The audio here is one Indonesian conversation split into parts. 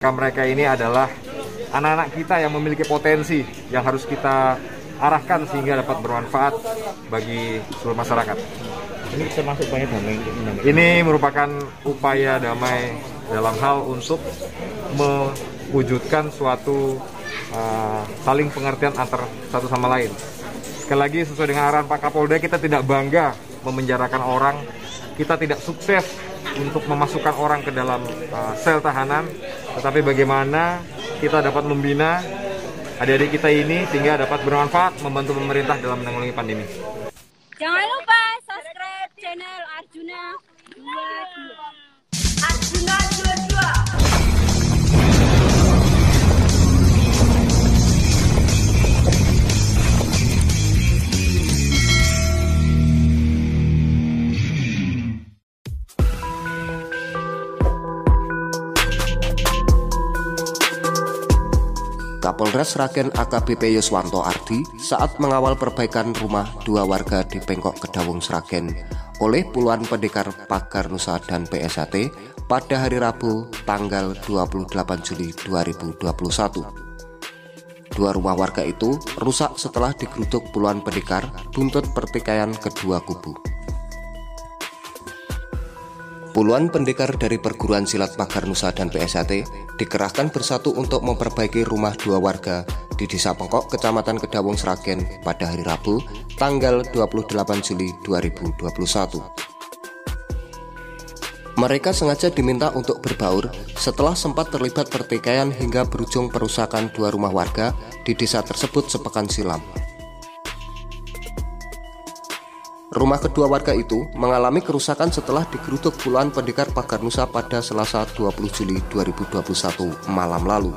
Mereka ini adalah anak-anak kita yang memiliki potensi yang harus kita arahkan sehingga dapat bermanfaat bagi seluruh masyarakat. Ini termasuk upaya damai. Ini merupakan upaya damai dalam hal untuk mewujudkan suatu saling pengertian antar satu sama lain. Sekali lagi, sesuai dengan arahan Pak Kapolda, kita tidak bangga memenjarakan orang, kita tidak sukses untuk memasukkan orang ke dalam sel tahanan, tetapi bagaimana kita dapat membina adik-adik kita ini sehingga dapat bermanfaat membantu pemerintah dalam menanggulangi pandemi. Jangan lupa subscribe channel Arjuna 22. Arjuna 22. Kapolres Sragen AKBP Yuswanto Ardi saat mengawal perbaikan rumah 2 warga di Pengkok Kedawung Sragen oleh puluhan pendekar Pagar Nusa dan PSHT pada hari Rabu tanggal 28 Juli 2021. 2 rumah warga itu rusak setelah digeruduk puluhan pendekar buntut pertikaian kedua kubu. Puluhan pendekar dari perguruan silat Pagar Nusa dan PSHT dikerahkan bersatu untuk memperbaiki rumah 2 warga di Desa Pengkok, Kecamatan Kedawung Sragen pada hari Rabu, tanggal 28 Juli 2021. Mereka sengaja diminta untuk berbaur setelah sempat terlibat pertikaian hingga berujung perusakan 2 rumah warga di desa tersebut sepekan silam. Rumah kedua warga itu mengalami kerusakan setelah digeruduk puluhan pendekar Pagar Nusa pada Selasa 20 Juli 2021 malam lalu.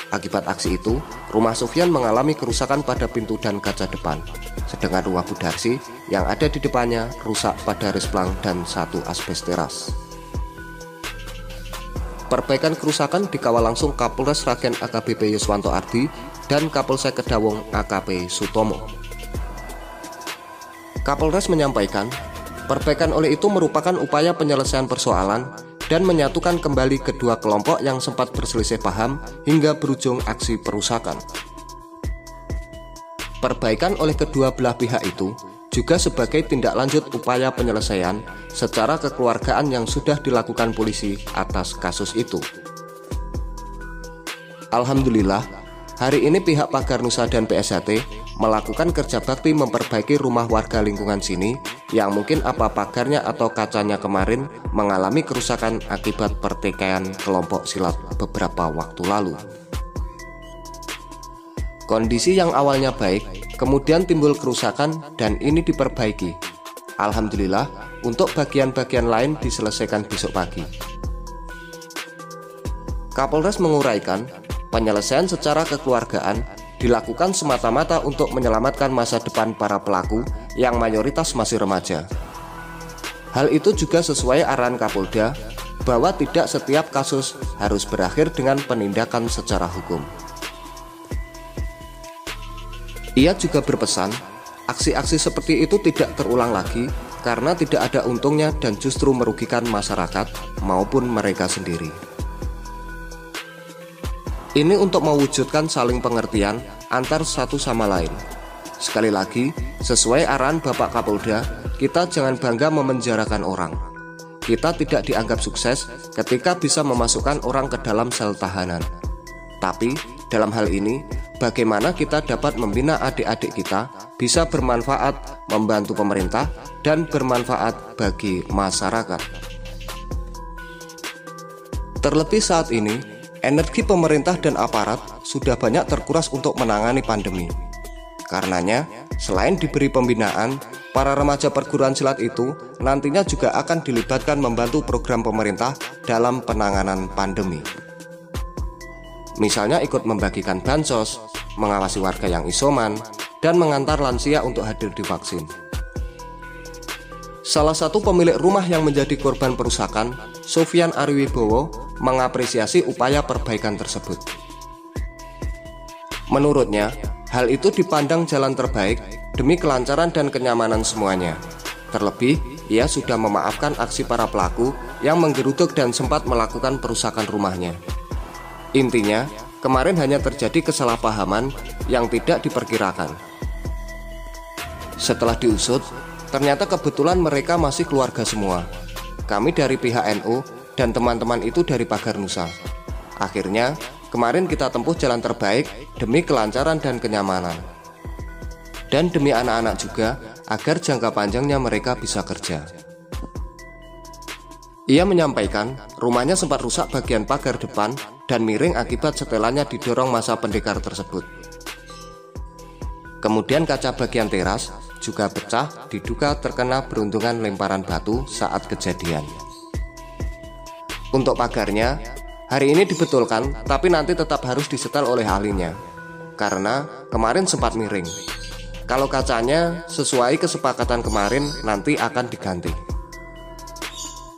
Akibat aksi itu, rumah Sofyan mengalami kerusakan pada pintu dan kaca depan, sedangkan rumah Budarsi yang ada di depannya rusak pada resplang dan 1 asbes teras. Perbaikan kerusakan dikawal langsung Kapolres Sragen AKBP Yuswanto Ardi dan Kapolsek Kedawung AKP Sutomo. Kapolres menyampaikan, perbaikan oleh itu merupakan upaya penyelesaian persoalan dan menyatukan kembali kedua kelompok yang sempat berselisih paham hingga berujung aksi perusakan. Perbaikan oleh kedua belah pihak itu juga sebagai tindak lanjut upaya penyelesaian secara kekeluargaan yang sudah dilakukan polisi atas kasus itu. Alhamdulillah, hari ini pihak Pagar Nusa dan PSHT melakukan kerja bakti memperbaiki rumah warga lingkungan sini yang mungkin apa pagarnya atau kacanya kemarin mengalami kerusakan akibat pertikaian kelompok silat beberapa waktu lalu. Kondisi yang awalnya baik, kemudian timbul kerusakan dan ini diperbaiki. Alhamdulillah, untuk bagian-bagian lain diselesaikan besok pagi. Kapolres menguraikan, penyelesaian secara kekeluargaan dilakukan semata-mata untuk menyelamatkan masa depan para pelaku yang mayoritas masih remaja. Hal itu juga sesuai arahan Kapolda bahwa tidak setiap kasus harus berakhir dengan penindakan secara hukum. Ia juga berpesan, aksi-aksi seperti itu tidak terulang lagi karena tidak ada untungnya dan justru merugikan masyarakat maupun mereka sendiri. Ini untuk mewujudkan saling pengertian antar satu sama lain. Sekali lagi, sesuai arahan Bapak Kapolda, kita jangan bangga memenjarakan orang. Kita tidak dianggap sukses ketika bisa memasukkan orang ke dalam sel tahanan. Tapi, dalam hal ini, bagaimana kita dapat membina adik-adik kita bisa bermanfaat, membantu pemerintah, dan bermanfaat bagi masyarakat. Terlebih saat ini, energi pemerintah dan aparat sudah banyak terkuras untuk menangani pandemi. Karenanya, selain diberi pembinaan, para remaja perguruan silat itu nantinya juga akan dilibatkan membantu program pemerintah dalam penanganan pandemi. Misalnya ikut membagikan bansos, mengawasi warga yang isoman, dan mengantar lansia untuk hadir di vaksin. Salah satu pemilik rumah yang menjadi korban perusakan, Sofyan Ariwibowo, mengapresiasi upaya perbaikan tersebut. Menurutnya, hal itu dipandang jalan terbaik demi kelancaran dan kenyamanan semuanya. Terlebih, ia sudah memaafkan aksi para pelaku yang menggeruduk dan sempat melakukan perusakan rumahnya. Intinya, kemarin hanya terjadi kesalahpahaman yang tidak diperkirakan. Setelah diusut, ternyata kebetulan mereka masih keluarga semua. Kami dari pihak NU dan teman-teman itu dari Pagar Nusa. Akhirnya, kemarin kita tempuh jalan terbaik demi kelancaran dan kenyamanan. Dan demi anak-anak juga, agar jangka panjangnya mereka bisa kerja. Ia menyampaikan, rumahnya sempat rusak bagian pagar depan dan miring akibat setelannya didorong massa pendekar tersebut. Kemudian kaca bagian teras juga pecah diduga terkena beruntungan lemparan batu saat kejadian. Untuk pagarnya, hari ini dibetulkan tapi nanti tetap harus disetel oleh ahlinya, karena kemarin sempat miring. Kalau kacanya sesuai kesepakatan kemarin nanti akan diganti.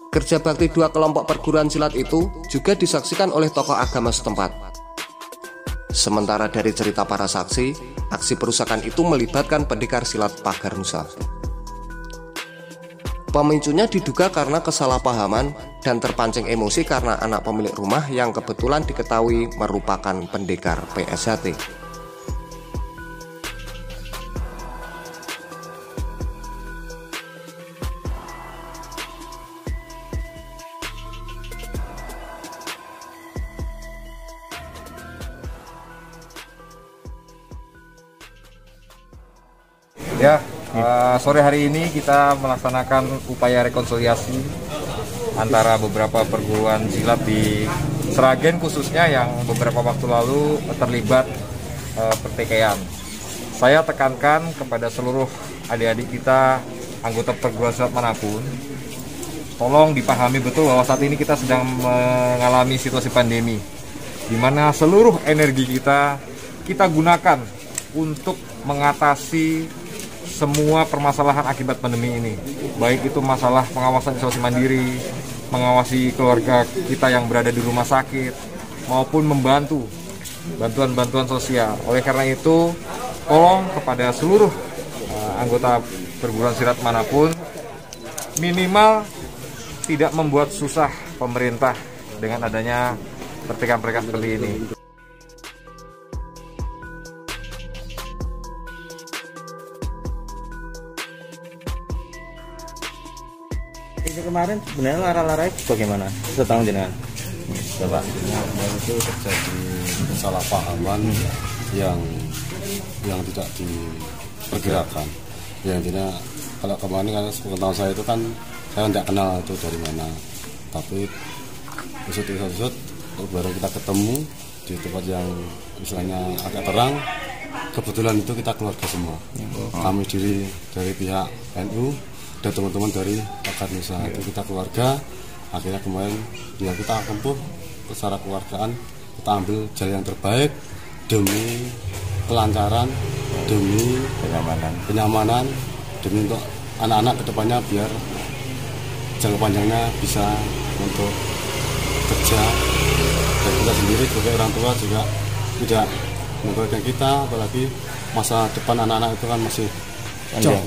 Kerja bakti dua kelompok perguruan silat itu juga disaksikan oleh tokoh agama setempat. Sementara dari cerita para saksi, aksi perusakan itu melibatkan pendekar silat Pagar Nusa. Pemicunya diduga karena kesalahpahaman dan terpancing emosi karena anak pemilik rumah yang kebetulan diketahui merupakan pendekar PSHT. Ya, sore hari ini kita melaksanakan upaya rekonsiliasi antara beberapa perguruan silat di Sragen khususnya yang beberapa waktu lalu terlibat pertikaian. Saya tekankan kepada seluruh adik-adik kita, anggota perguruan silat manapun, tolong dipahami betul bahwa saat ini kita sedang mengalami situasi pandemi, di mana seluruh energi kita gunakan untuk mengatasi semua permasalahan akibat pandemi ini, baik itu masalah pengawasan isolasi mandiri, mengawasi keluarga kita yang berada di rumah sakit, maupun membantu bantuan-bantuan sosial. Oleh karena itu, tolong kepada seluruh anggota perguruan silat manapun, minimal tidak membuat susah pemerintah dengan adanya pertikaian-pertikaian seperti ini. Ini kemarin sebenarnya lara-lara bagaimana? Setahun jenengan, Bapak? Itu terjadi kesalahpahaman yang tidak diperkirakan. Ya intinya kalau kemarin kan sepengetahuan saya itu kan saya tidak kenal itu dari mana. Tapi usut baru kita ketemu di tempat yang misalnya agak terang. Kebetulan itu kita keluarga semua. Kami dari pihak NU dan teman-teman dari Pagar Nusa itu kita keluarga. Akhirnya kemarin ya kita tempuh secara keluargaan, kita ambil jalan yang terbaik demi kelancaran, demi kenyamanan, demi untuk anak-anak kedepannya biar jangka panjangnya bisa untuk kerja, dan kita sendiri sebagai orang tua juga tidak membahagiakan kita, apalagi masa depan anak-anak itu kan masih jauh.